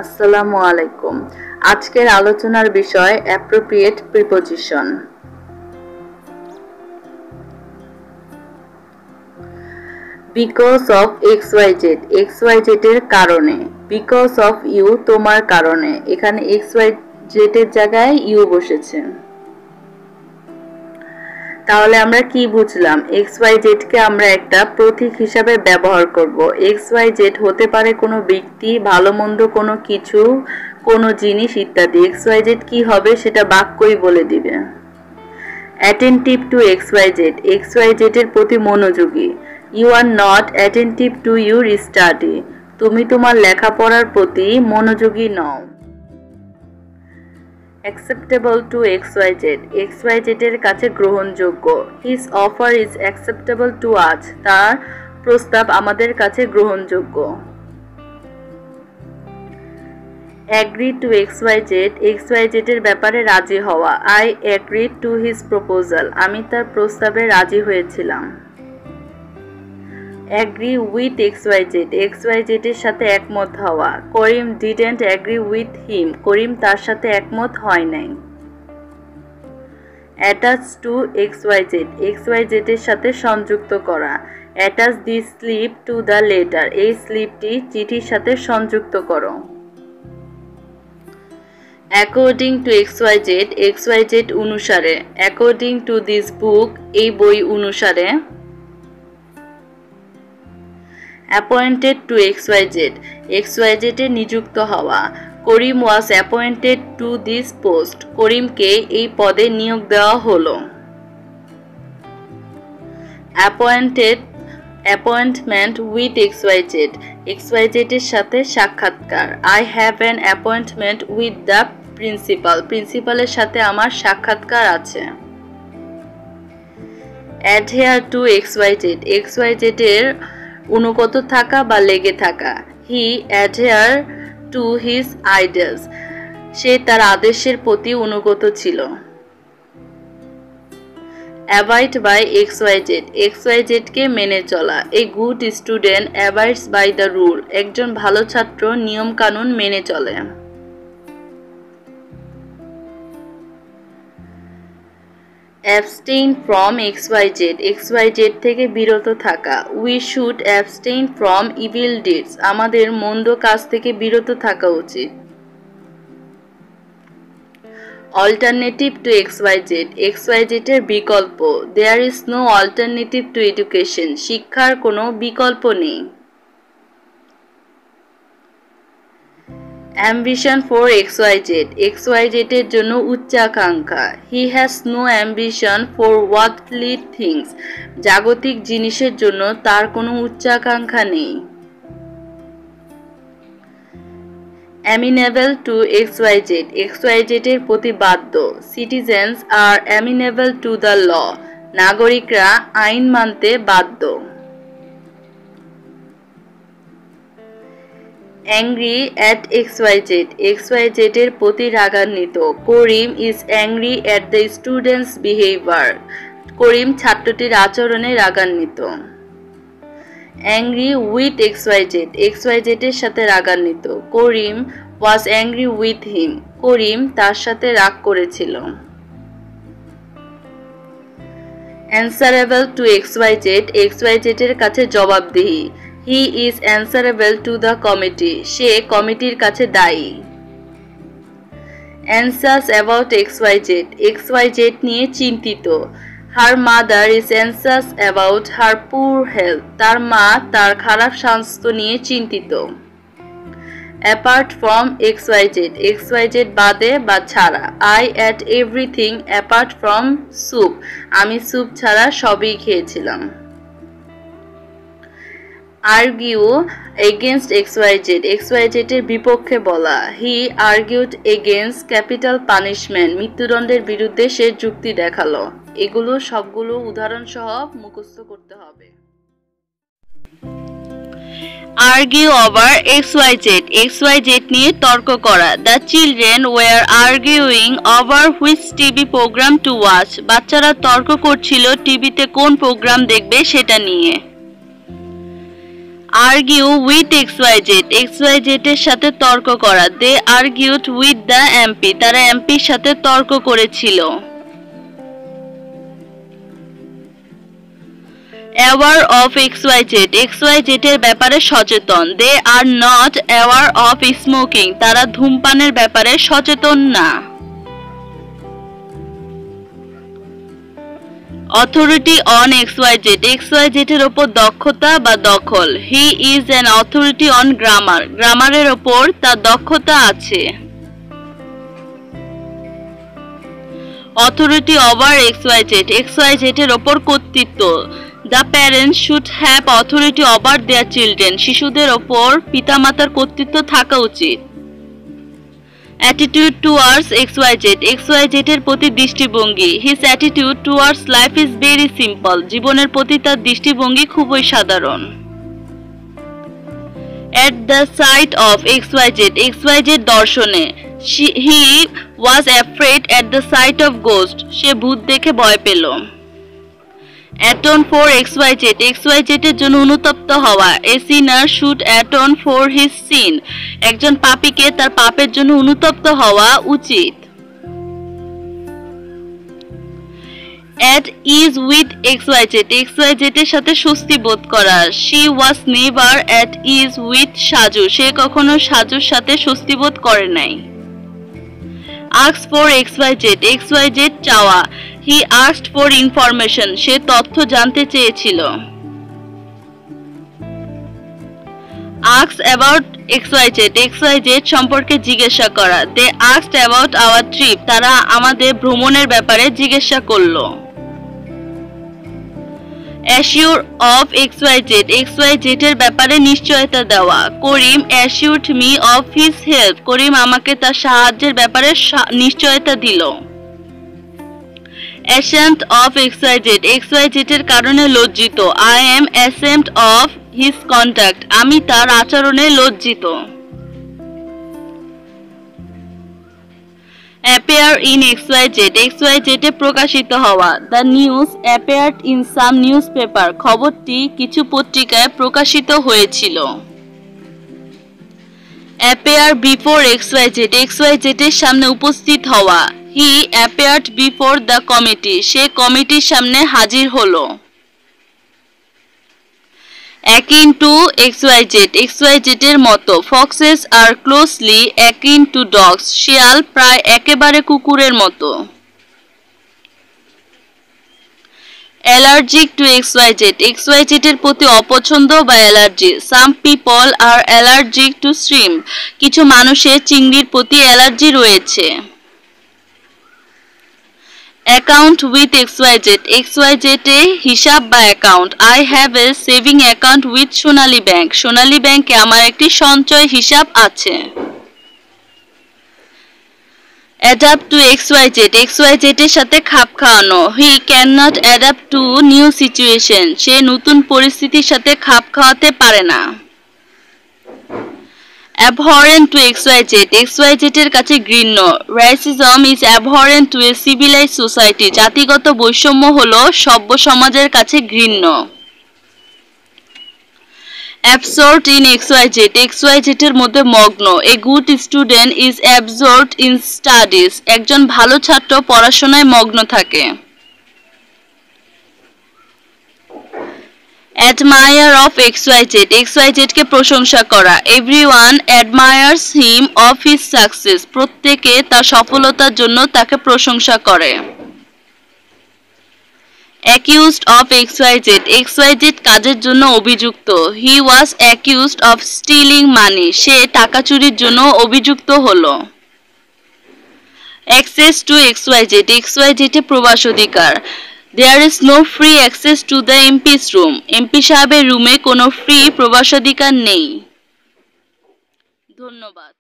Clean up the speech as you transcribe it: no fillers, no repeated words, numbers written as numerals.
আসসালামু আলাইকুম। আজকের আলোচনার বিষয় appropriate preposition. Because of XYZ, XYZ এর কারণে। বিকজ অফ ইউ, তোমার কারণে। এখানে XYZ এর জায়গায় ইউ বসেছে। তাহলে আমরা কি বুঝলাম? XYZ কে আমরা একটা প্রতীক হিসাবে ব্যবহার করব। XYZ হতে পারে কোনো ব্যক্তি, ভালো মন্দ কোনো কিছু, কোনো জিনিস ইত্যাদি। XYZ কি হবে সেটা বাক্যই বলে দিবে। অ্যাটেন্টিভ টু XYZ, XYZ এর প্রতি মনোযোগী। You are not attentive to your study, তুমি তোমার লেখাপড়ার প্রতি মনোযোগী নও। Acceptable to XYZ, XYZ এর কাছে গ্রহণযোগ্য। His offer is acceptable to us, তার প্রস্তাব আমাদের কাছে গ্রহণযোগ্য। Agree to XYZ, XYZ এর ব্যাপারে রাজি হওয়া। I agreed to his proposal, আমি তার প্রস্তাবে রাজি হয়েছিলাম। Agree with XYZ, XYZ এর সাথে একমত হওয়া। করিম didn't agree with him, করিম তার সাথে একমত হয় নাই। Attach to XYZ, XYZ এর সাথে সংযুক্ত করা। Attach this slip to the letter, এই স্লিপটি চিঠির সাথে সংযুক্ত করো। According to XYZ, XYZ অনুসারে। According to this book, এই বই অনুসারে। Appointed to XYZ, XYZ এ নিযুক্ত হওয়া। করিম was appointed to this post, করিমকে এই পদে নিয়োগ দেওয়া হলো। Appointment with XYZ, XYZ এর সাথে সাক্ষাৎকার। I have an appointment with the principal, প্রিন্সিপালের সাথে আমার সাক্ষাৎকার আছে। Adhere to XYZ, XYZ এর অনুগত থাকা বা লেগে থাকা। He adhered to his ideas, সে তার আদেশের প্রতি অনুগত ছিল। Abide by XYZ, XYZ কে মেনে চলা। A good student abides by the rule, একজন ভালো ছাত্র নিয়ম কানুন মেনে চলে। Abstain from XYZ, XYZ থেকে বিরত থাকা। We should abstain from evil deeds, আমাদের মন্দ কাজ থেকে বিরত থাকা উচিত। Alternative to XYZ, XYZ এর বিকল্প। There is no alternative to education, শিক্ষার কোনো বিকল্প নেই। Ambition for XYZ, XYZ এর জন্য উচ্চাকাঙ্ক্ষা। He has no ambition for worldly things, জাগতিক জিনিসের জন্য তার কোনো উচ্চাকাঙ্ক্ষা নেই। Amenable to XYZ, XYZ এর প্রতি বাধ্য। Citizens are amenable to the law, নাগরিকরা আইন মানতে বাধ্য। Angry at XYZ, XYZ এর প্রতি রাগান্বিত। করিম is angry at the student's behavior, করিম ছাত্রটির আচরণে রাগান্বিত। Angry with XYZ, XYZ এর সাথে রাগান্বিত। করিম was angry with him, করিম তার সাথে রাগ করেছিল। Answerable to XYZ, XYZ এর কাছে জবাবদিহি। He is answerable to the committee, সে কমিটির কাছে দায়ী। Anxious about XYZ, XYZ নিয়ে চিন্তিত। Her mother is anxious about her poor health, তার মা তার খারাপ স্বাস্থ্য নিয়ে চিন্তিত। Apart from XYZ, XYZ বাদে বা ছাড়া। I ate everything apart from soup, আমি স্যুপ ছাড়া সবই খেয়েছিলাম। Argue against XYZ, XYZ এর বিপক্ষে বলা। He argued against capital punishment, মৃত্যুদণ্ডের বিরুদ্ধে সে যুক্তি দেখালো। এগুলো সবগুলো উদাহরণ সহ মুখস্থ করতে হবে। Argue over XYZ, XYZ নিয়ে তর্ক করা। The children were arguing over which TV program to watch, বাচ্চারা তর্ক করছিল টিভিতে কোন প্রোগ্রাম দেখবে সেটা নিয়ে। আর্গিউ উইথ এক্সওয়াইজেড, এক্সওয়াইজেড এর সাথে তর্ক করা। দে আর্গিউড উইথ দ্য এমপি, তারা এমপির সাথে তর্ক করেছিল। অ্যাওয়ার অফ এক্সওয়াইজেড, এক্সওয়াইজেড এর ব্যাপারে সচেতন। They are not aware of smoking, তারা ধূমপানের ব্যাপারে সচেতন না। অথরিটি অন এক্সওয়াইজেড, এক্সওয়াইজেড এর ওপর দক্ষতা বা দখল। He is an authority on grammar, গ্রামারের ওপর তার দক্ষতা আছে। অথরিটি ওভার এক্সওয়াইজেড, এক্সওয়াইজেড এর ওপর কর্তৃত্ব। The parents should have authority over their children, শিশুদের ওপর পিতামাতার কর্তৃত্ব থাকা উচিত। অ্যাটিটিউড টুয়ার্ডস এক্সওয়াইজেড, এক্সওয়াইজেড এর প্রতি দৃষ্টিভঙ্গি। His attitude towards life is very simple, জীবনের প্রতি তার দৃষ্টিভঙ্গি খুবই সাধারণ। At the sight of X Y Z, X Y Z দর্শনে। He was afraid at the sight of ghost, সে ভূত দেখে ভয় পেল। অ্যাটন ফর এক্সওয়াইজেড, এক্সওয়াইজেড এর জন্য অনুতপ্ত হওয়া। A sinner should atone for his sin, একজন পাপীকে তার পাপের জন্য অনুতপ্ত হওয়া উচিত। At ease with X Y Z, XYZ এর সাথে স্বস্তি বোধ করা। She was never at ease with Saju, সে কখনো সাজুর সাথে স্বস্তি বোধ করে নাই। আস্ক ফর এক্সওয়াইজেড, এক্সওয়াইজেড চাওয়া। হি আস্কড ফর ইনফরমেশন, সে তথ্য জানতে চেয়েছিল। আস্ক অ্যাবাউট এক্সওয়াইজেড, এক্সওয়াইজেড সম্পর্কে জিজ্ঞাসা করা। দে আস্কড অ্যাবাউট আওয়ার ট্রিপ, তারা আমাদের ভ্রমণের ব্যাপারে জিজ্ঞাসা করলো। অ্যাসিওর অফ এক্সওয়াইজেড, এক্সওয়াইজেড এর ব্যাপারে নিশ্চয়তা দেওয়া। করিম অ্যাসিওরড মি অফ হিজ হেল্প, করিম আমাকে তার সাহায্যের ব্যাপারে নিশ্চয়তা দিল। অ্যাসেন্ট অফ এক্সওয়াইজেড, এক্সওয়াইজেড এর কারণে লজ্জিত। I am accent of his conduct, আমি তার আচরণে লজ্জিত। অ্যাপিয়ার ইন এক্সওয়াইজেড, এক্সওয়াইজেড এ প্রকাশিত হওয়া। The news appeared in some news paper, খবরটি কিছু পত্রিকায় প্রকাশিত হয়েছিল। অ্যাপিয়ার বিফোর এক্সওয়াইজেড, এক্সওয়াইজেড এর সামনে উপস্থিত হওয়া। হি অ্যাপিয়ার্ড বিফোর দ্য কমিটি, সে কমিটির সামনে হাজির হলো। অ্যাকিন টু এক্সওয়াইজেড, এক্সওয়াইজেড এর মতো। Foxes are closely akin to dogs, শিয়াল প্রায় একেবারে কুকুরের মতো। অ্যালার্জিক টু এক্সওয়াইজেড, এক্সওয়াইজেড এর প্রতি অপছন্দ বা allergy. Some people are allergic to shrimp, কিছু মানুষের চিংড়ির প্রতি অ্যালার্জি রয়েছে। অ্যাকাউন্ট উইথ এক্সওয়াইজেড, এক্সওয়াইজেড এ হিসাব বা account. I have a saving account with Sonali bank, Sonali ব্যাংকে আমার একটি সঞ্চয় হিসাব আছে। অ্যাডাপ্ট টু এক্সওয়াইজেড, এক্সওয়াইজেড এর সাথে খাপ খাওয়ানো। He can not adapt to new situation, সে নতুন পরিস্থিতির সাথে খাপ খাওয়াতে পারে না। অ্যাবহরেন্ট টু এক্সওয়াইজেড, এক্সওয়াইজেড এর কাছে ঘৃণ্য। Racism is abhorrent to a civilize society, জাতিগত বৈষম্য হলো সভ্য সমাজের কাছে ঘৃণ্য। অ্যাবসর্বড ইন এক্সওয়াইজেড, এক্সওয়াইজেড এর মধ্যে মগ্ন। A good student is absorbed in studies, একজন ভালো ছাত্র পড়াশোনায় মগ্ন থাকে। অ্যাডমায়ার অফ এক্সওয়াইজেড, এক্সওয়াইজেড কে প্রশংসা করা। Everyone admires him of his success, প্রত্যেকে তার সফলতার জন্য তাকে প্রশংসা করে। অ্যাকিউজড অফ এক্সওয়াইজেড, এক্সওয়াইজেড কাজের জন্য অভিযুক্ত। হি ওয়াজ অ্যাকিউজড অফ স্টিলিং মানি, সে টাকা চুরির জন্য অভিযুক্ত হলো। অ্যাক্সেস টু এক্সওয়াইজেড, এক্সওয়াইজেড এ প্রবেশ অধিকার। There is no free access to the MP's room, MP সাহেবের রুমে কোনো ফ্রি প্রবেশাধিকার নেই। ধন্যবাদ।